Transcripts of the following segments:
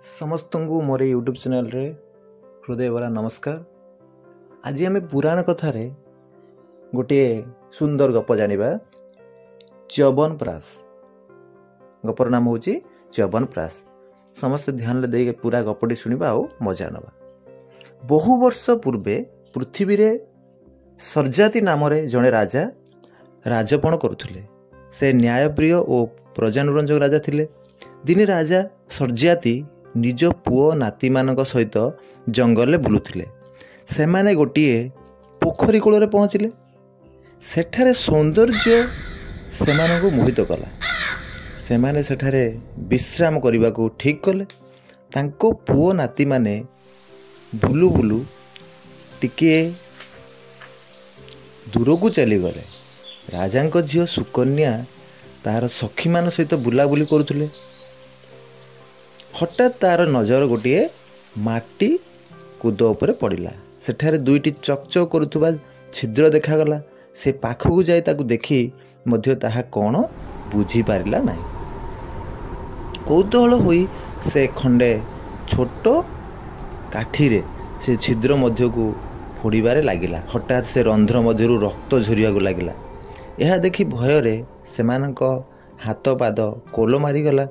समस्त को मोर YouTube channel रे हृदय भरा नमस्कार। आज आम पुराण कथार गोटे सुंदर गप जानिबा च्यवनप्राश। गपर नाम हूँ च्यवनप्राश। समस्त ध्यान दे पूरा गपटी शुणा आ मजा नवा। बहु वर्ष पूर्वे पृथ्वी रे सर्जाति नाम जड़े राजा राजपण करुले। से न्यायप्रिय और प्रजानुरंजक राजा थिले। दिने राजा सर्जाति निज पुओ नाती मान सहित जंगल बुलुथिले। सेमाने गोटिए पोखरी कूल पहुँचले। सेठारे सौंदर्य सेमानंकु मोहित कला। सेमाने सेठारे विश्राम करने को ठीक कले। तांको पुओ नाती माने बुलु बुलु टिके दूर को चली गले। राजा झील सुकन्या तार सखी मान सहित बुलाबुली करुले। हठात तार नजर गोटे माटी कूद उपर पड़ा। सेठारे दुईटी चकचक करुवा छिद्र देखागला। से पाखक जाई ताकू देखी मध्य ताहा कौन बुझी पारिला नहीं। कौतूहल होई से खंडे छोट काठीरे से छिद्र मध्य को फोड़बारे लगिला। हठात से रंध्र मध्यरु रक्त झरिया लगिला। यह देखि भୟରେ सेमानक हाथ पाद कोल मारिगला।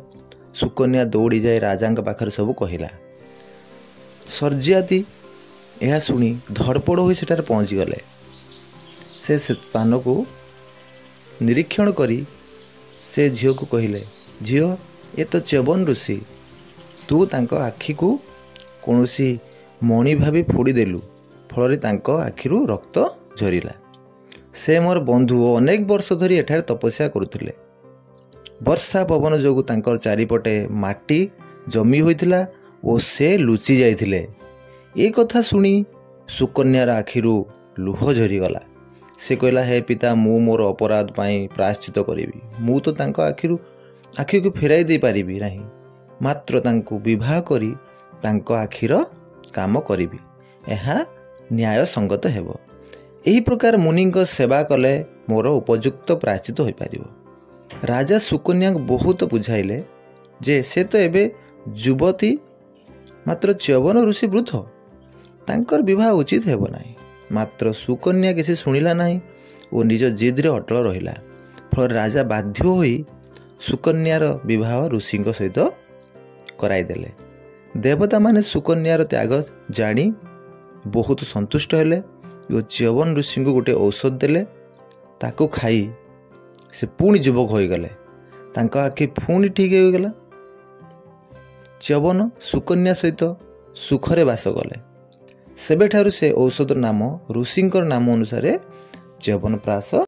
सुकन्या दौड़ी जाए राजा पाखरे सब कहला। सर्जाति यह शुणी धड़पड़ हो सेठार पहुँची गले। से स्थान को निरीक्षण करी से झील को कहले, झील ये तो च्यवन ऋषि। तू तांको आखि को कौनसी मणि भावी फोड़ीदेलु। फल आखिरु रक्त झरिला। से मोर बंधु अनेक वर्ष धरी एठारे तपस्या करुले। वर्षा पवन जोगु तांकर चारिपटे माटी जमी होइथिला ओ से लुचि जाइथिले। ए कथा सुनी सुकन्यार आखिरु लुह झरीगला। से कहला, हे पिता, मु मोर अपराध पाई प्रायश्चित करिवि। मु तो तांको आखि को फेराई दे पारिबि नाही, मात्र तांको विवाह करी तांको आखिर काम करिवि। एहा न्याय संगत हेबो। एही प्रकार मुनि सेवा कले मोर उपयुक्त प्रायश्चित हो पारिबो। राजा सुकन्या बहुत बुझाइले जे से तो एबे युवती, मात्र च्यवन ऋषि वृद्ध, तांकर विवाह उचित हेबो नाही। मात्र सुकन्या किसी शुणिला नाही और निज जिद रे अटल रहिला। फल राजा बाध्य होई सुकन्यार विवाह ऋषि सहित कराइदेले। देवता माने सुकन्यार त्याग जानी बहुत संतुष्ट हेले और च्यवन ऋषि को गोटे औषध देले। ताको खाई से पुणी युवक हो गले। तांका आखि पुणी ठीक हो गला। च्यवन सुकन्या सहित सुखरे बास गले। सेबेठारु से औषधर नाम ऋषिंकर नाम अनुसार च्यवनप्राश